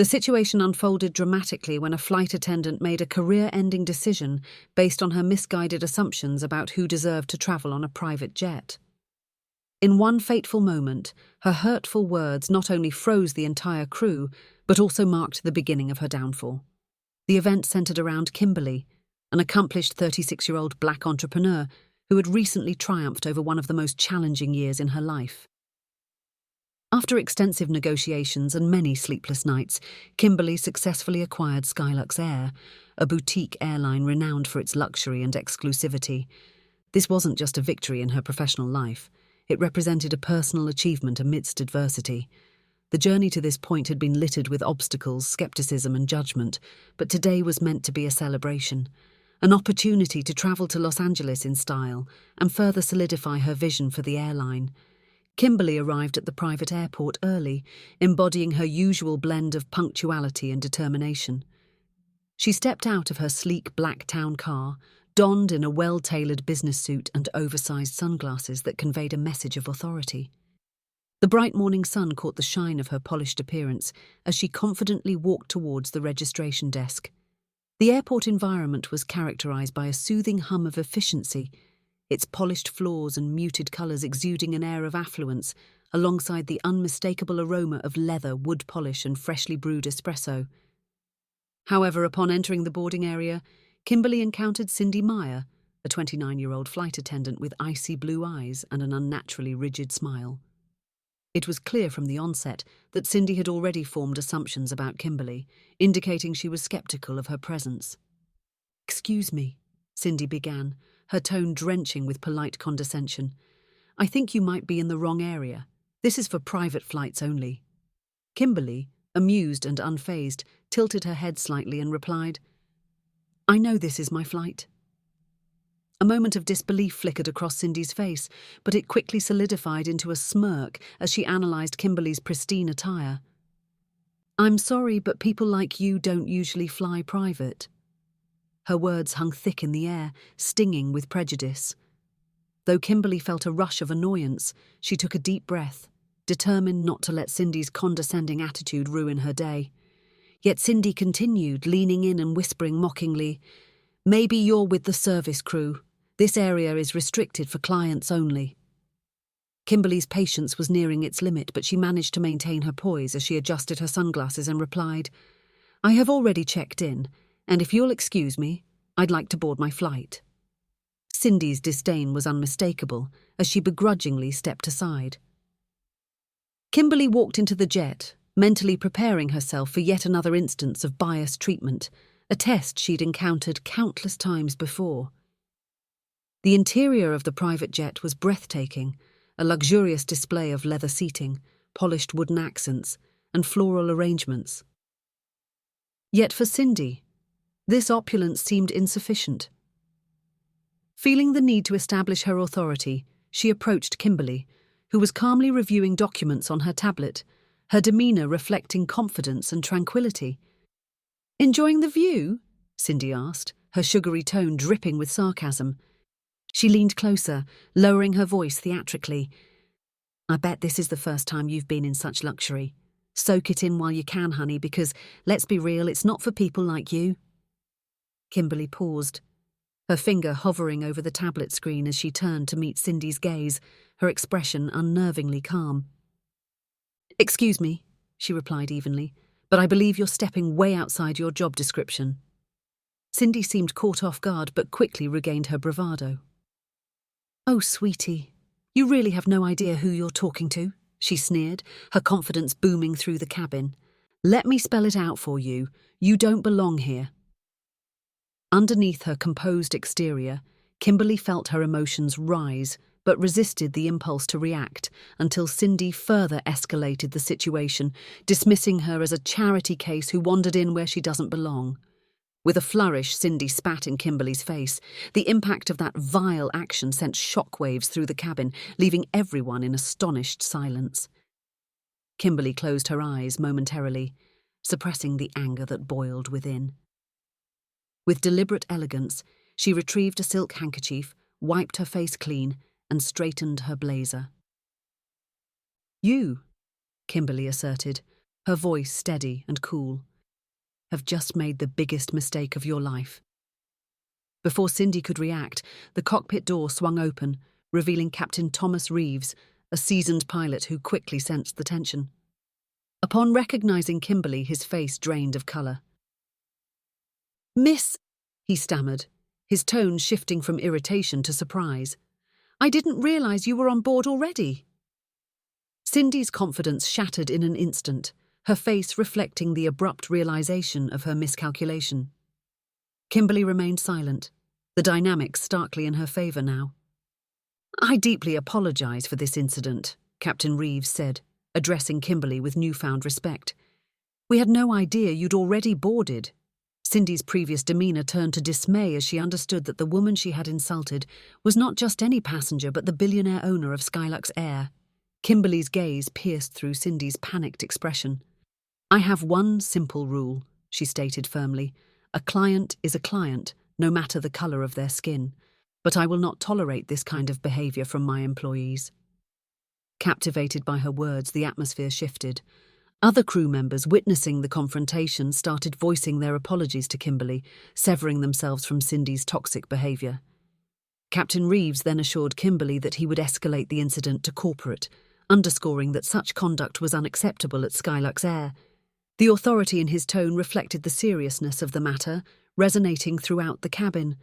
The situation unfolded dramatically when a flight attendant made a career-ending decision based on her misguided assumptions about who deserved to travel on a private jet. In one fateful moment, her hurtful words not only froze the entire crew, but also marked the beginning of her downfall. The event centered around Kimberly, an accomplished 36-year-old black entrepreneur who had recently triumphed over one of the most challenging years in her life. After extensive negotiations and many sleepless nights, Kimberly successfully acquired Skylux Air, a boutique airline renowned for its luxury and exclusivity. This wasn't just a victory in her professional life. It represented a personal achievement amidst adversity. The journey to this point had been littered with obstacles, skepticism, and judgment, but today was meant to be a celebration, an opportunity to travel to Los Angeles in style and further solidify her vision for the airline. Kimberly arrived at the private airport early, embodying her usual blend of punctuality and determination. She stepped out of her sleek black town car, donned in a well-tailored business suit and oversized sunglasses that conveyed a message of authority. The bright morning sun caught the shine of her polished appearance as she confidently walked towards the registration desk. The airport environment was characterized by a soothing hum of efficiency, its polished floors and muted colors exuding an air of affluence, alongside the unmistakable aroma of leather, wood polish, and freshly brewed espresso. However, upon entering the boarding area, Kimberly encountered Cindy Meyer, a 29-year-old flight attendant with icy blue eyes and an unnaturally rigid smile. It was clear from the onset that Cindy had already formed assumptions about Kimberly, indicating she was skeptical of her presence. "Excuse me," Cindy began, her tone drenching with polite condescension. "I think you might be in the wrong area. This is for private flights only." Kimberly, amused and unfazed, tilted her head slightly and replied, "I know this is my flight." A moment of disbelief flickered across Cindy's face, but it quickly solidified into a smirk as she analysed Kimberly's pristine attire. "I'm sorry, but people like you don't usually fly private." Her words hung thick in the air, stinging with prejudice. Though Kimberly felt a rush of annoyance, she took a deep breath, determined not to let Cindy's condescending attitude ruin her day. Yet Cindy continued, leaning in and whispering mockingly, "Maybe you're with the service crew. This area is restricted for clients only." Kimberly's patience was nearing its limit, but she managed to maintain her poise as she adjusted her sunglasses and replied, "I have already checked in, and if you'll excuse me, I'd like to board my flight." Cindy's disdain was unmistakable as she begrudgingly stepped aside. Kimberly walked into the jet, mentally preparing herself for yet another instance of biased treatment, a test she'd encountered countless times before. The interior of the private jet was breathtaking, a luxurious display of leather seating, polished wooden accents, and floral arrangements. Yet for Cindy, this opulence seemed insufficient. Feeling the need to establish her authority, she approached Kimberly, who was calmly reviewing documents on her tablet, her demeanor reflecting confidence and tranquility. "Enjoying the view?" Cindy asked, her sugary tone dripping with sarcasm. She leaned closer, lowering her voice theatrically. "I bet this is the first time you've been in such luxury. Soak it in while you can, honey, because, let's be real, it's not for people like you." Kimberly paused, her finger hovering over the tablet screen as she turned to meet Cindy's gaze, her expression unnervingly calm. "Excuse me," she replied evenly, "but I believe you're stepping way outside your job description." Cindy seemed caught off guard but quickly regained her bravado. "Oh, sweetie, you really have no idea who you're talking to," she sneered, her confidence booming through the cabin. "Let me spell it out for you. You don't belong here." Underneath her composed exterior, Kimberly felt her emotions rise, but resisted the impulse to react until Cindy further escalated the situation, dismissing her as a charity case who wandered in where she doesn't belong. With a flourish, Cindy spat in Kimberly's face. The impact of that vile action sent shockwaves through the cabin, leaving everyone in astonished silence. Kimberly closed her eyes momentarily, suppressing the anger that boiled within. With deliberate elegance, she retrieved a silk handkerchief, wiped her face clean, and straightened her blazer. "You," Kimberly asserted, her voice steady and cool. "Have just made the biggest mistake of your life." Before Cindy could react, the cockpit door swung open, revealing Captain Thomas Reeves, a seasoned pilot who quickly sensed the tension. Upon recognizing Kimberly, his face drained of color. "Miss," he stammered, his tone shifting from irritation to surprise. "I didn't realize you were on board already." Cindy's confidence shattered in an instant, her face reflecting the abrupt realization of her miscalculation. Kimberly remained silent, the dynamics starkly in her favor now. "I deeply apologize for this incident," Captain Reeves said, addressing Kimberly with newfound respect. "We had no idea you'd already boarded." Cindy's previous demeanor turned to dismay as she understood that the woman she had insulted was not just any passenger but the billionaire owner of Skylux Air. Kimberly's gaze pierced through Cindy's panicked expression. "I have one simple rule," she stated firmly. "A client is a client, no matter the color of their skin. But I will not tolerate this kind of behavior from my employees." Captivated by her words, the atmosphere shifted. Other crew members witnessing the confrontation started voicing their apologies to Kimberly, severing themselves from Cindy's toxic behavior. Captain Reeves then assured Kimberly that he would escalate the incident to corporate, underscoring that such conduct was unacceptable at Skylux Air. The authority in his tone reflected the seriousness of the matter, resonating throughout the cabin.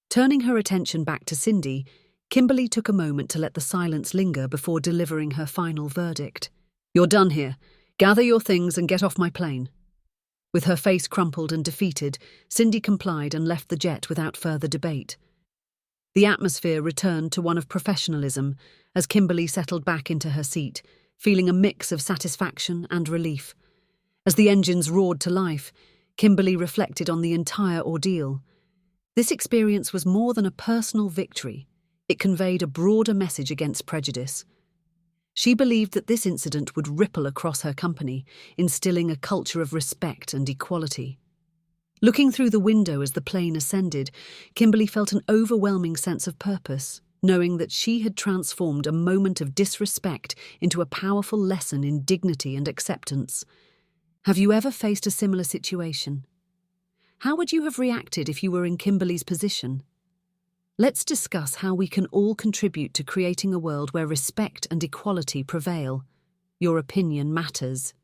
Turning her attention back to Cindy, Kimberly took a moment to let the silence linger before delivering her final verdict. "You're done here. Gather your things and get off my plane." With her face crumpled and defeated, Cindy complied and left the jet without further debate. The atmosphere returned to one of professionalism as Kimberly settled back into her seat, feeling a mix of satisfaction and relief. As the engines roared to life, Kimberly reflected on the entire ordeal. This experience was more than a personal victory. It conveyed a broader message against prejudice. She believed that this incident would ripple across her company, instilling a culture of respect and equality. Looking through the window as the plane ascended, Kimberly felt an overwhelming sense of purpose, knowing that she had transformed a moment of disrespect into a powerful lesson in dignity and acceptance. Have you ever faced a similar situation? How would you have reacted if you were in Kimberly's position? Let's discuss how we can all contribute to creating a world where respect and equality prevail. Your opinion matters.